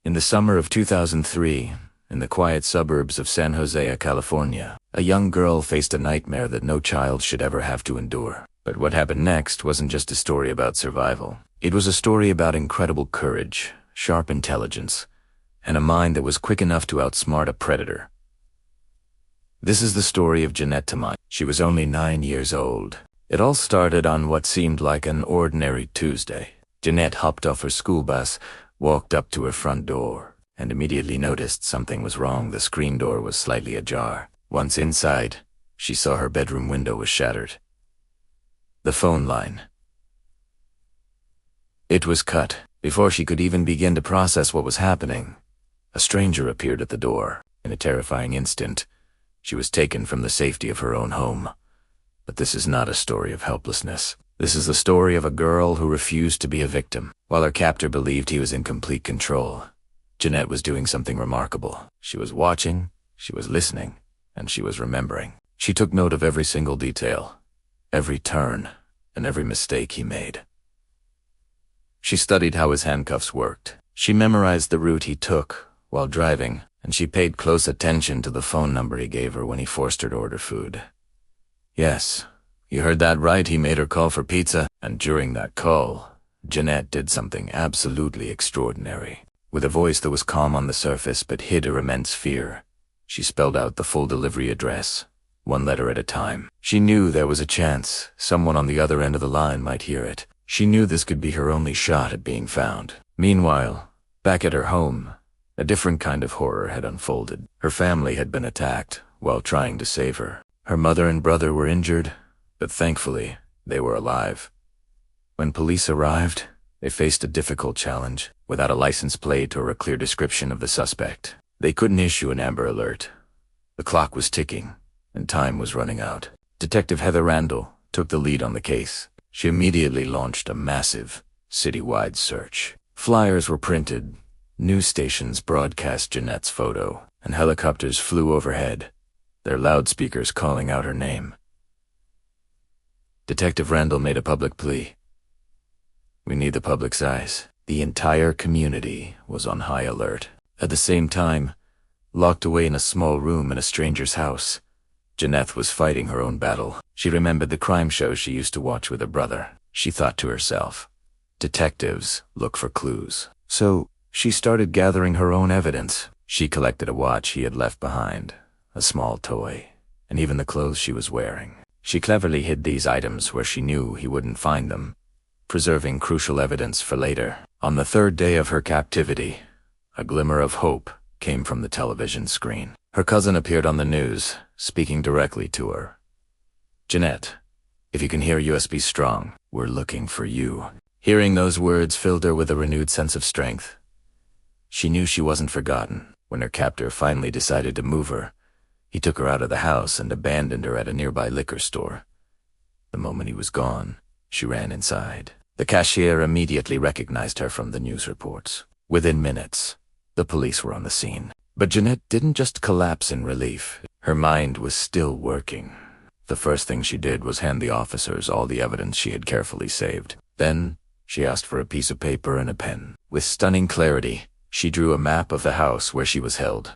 In the summer of 2003, in the quiet suburbs of San Jose, California, a young girl faced a nightmare that no child should ever have to endure. But what happened next wasn't just a story about survival. It was a story about incredible courage, sharp intelligence, and a mind that was quick enough to outsmart a predator. This is the story of Jeanette Tamayo. She was only 9 years old. It all started on what seemed like an ordinary Tuesday. Jeanette hopped off her school bus, walked up to her front door, and immediately noticed something was wrong. The screen door was slightly ajar. Once inside, she saw her bedroom window was shattered. The phone line. It was cut. Before she could even begin to process what was happening, a stranger appeared at the door. In a terrifying instant, she was taken from the safety of her own home. But this is not a story of helplessness. This is the story of a girl who refused to be a victim. While her captor believed he was in complete control, Jeanette was doing something remarkable. She was watching, she was listening, and she was remembering. She took note of every single detail, every turn, and every mistake he made. She studied how his handcuffs worked. She memorized the route he took while driving, and she paid close attention to the phone number he gave her when he forced her to order food. Yes, you heard that right, he made her call for pizza, and during that call, Jeanette did something absolutely extraordinary. With a voice that was calm on the surface but hid her immense fear, she spelled out the full delivery address, one letter at a time. She knew there was a chance someone on the other end of the line might hear it. She knew this could be her only shot at being found. Meanwhile, back at her home, a different kind of horror had unfolded. Her family had been attacked while trying to save her. Her mother and brother were injured, but thankfully, they were alive. When police arrived, they faced a difficult challenge. Without a license plate or a clear description of the suspect, they couldn't issue an Amber Alert. The clock was ticking, and time was running out. Detective Heather Randall took the lead on the case. She immediately launched a massive, citywide search. Flyers were printed, news stations broadcast Jeanette's photo, and helicopters flew overhead, their loudspeakers calling out her name. Detective Randall made a public plea. We need the public's eyes. The entire community was on high alert. At the same time, locked away in a small room in a stranger's house, Jeanette was fighting her own battle. She remembered the crime shows she used to watch with her brother. She thought to herself, detectives look for clues. So she started gathering her own evidence. She collected a watch he had left behind, a small toy, and even the clothes she was wearing. She cleverly hid these items where she knew he wouldn't find them, preserving crucial evidence for later. On the third day of her captivity, a glimmer of hope came from the television screen. Her cousin appeared on the news, speaking directly to her. Jeanette, if you can hear us, be strong. We're looking for you. Hearing those words filled her with a renewed sense of strength. She knew she wasn't forgotten. When her captor finally decided to move her, he took her out of the house and abandoned her at a nearby liquor store. The moment he was gone, she ran inside. The cashier immediately recognized her from the news reports. Within minutes, the police were on the scene. But Jeanette didn't just collapse in relief. Her mind was still working. The first thing she did was hand the officers all the evidence she had carefully saved. Then, she asked for a piece of paper and a pen. With stunning clarity, she drew a map of the house where she was held,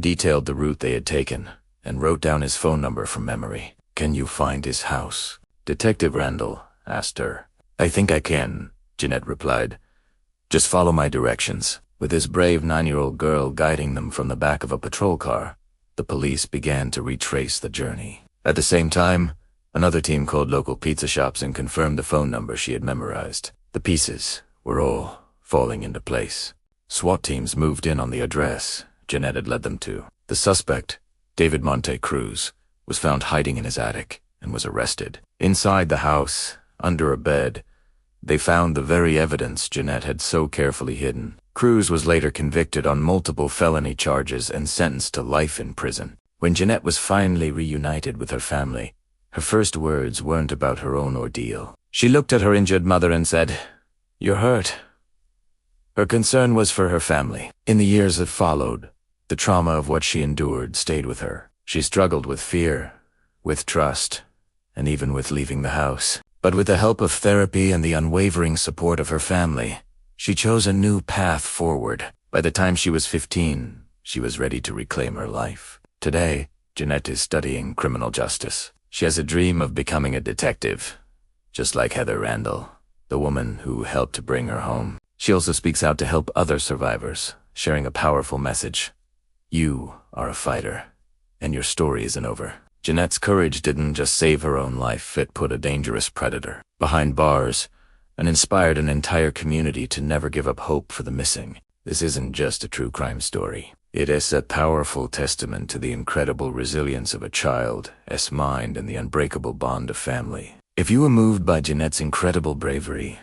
detailed the route they had taken, and wrote down his phone number from memory. Can you find his house? Detective Randall asked her. I think I can, Jeanette replied. Just follow my directions. With this brave 9-year-old girl guiding them from the back of a patrol car, the police began to retrace the journey. At the same time, another team called local pizza shops and confirmed the phone number she had memorized. The pieces were all falling into place. SWAT teams moved in on the address Jeanette had led them to. The suspect, David Monte Cruz, was found hiding in his attic and was arrested. Inside the house, under a bed, they found the very evidence Jeanette had so carefully hidden. Cruz was later convicted on multiple felony charges and sentenced to life in prison. When Jeanette was finally reunited with her family, her first words weren't about her own ordeal. She looked at her injured mother and said, "You're hurt." Her concern was for her family. In the years that followed, the trauma of what she endured stayed with her. She struggled with fear, with trust, and even with leaving the house. But with the help of therapy and the unwavering support of her family, she chose a new path forward. By the time she was 15, she was ready to reclaim her life. Today, Jeanette is studying criminal justice. She has a dream of becoming a detective, just like Heather Randall, the woman who helped to bring her home. She also speaks out to help other survivors, sharing a powerful message. You are a fighter, and your story isn't over. Jeanette's courage didn't just save her own life, it put a dangerous predator behind bars and inspired an entire community to never give up hope for the missing. This isn't just a true crime story. It is a powerful testament to the incredible resilience of a child's mind and the unbreakable bond of family. If you were moved by Jeanette's incredible bravery,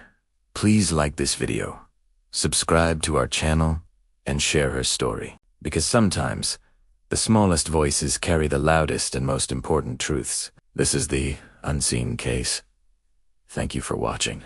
please like this video, subscribe to our channel, and share her story. Because sometimes, the smallest voices carry the loudest and most important truths. This is the Unseen Case. Thank you for watching.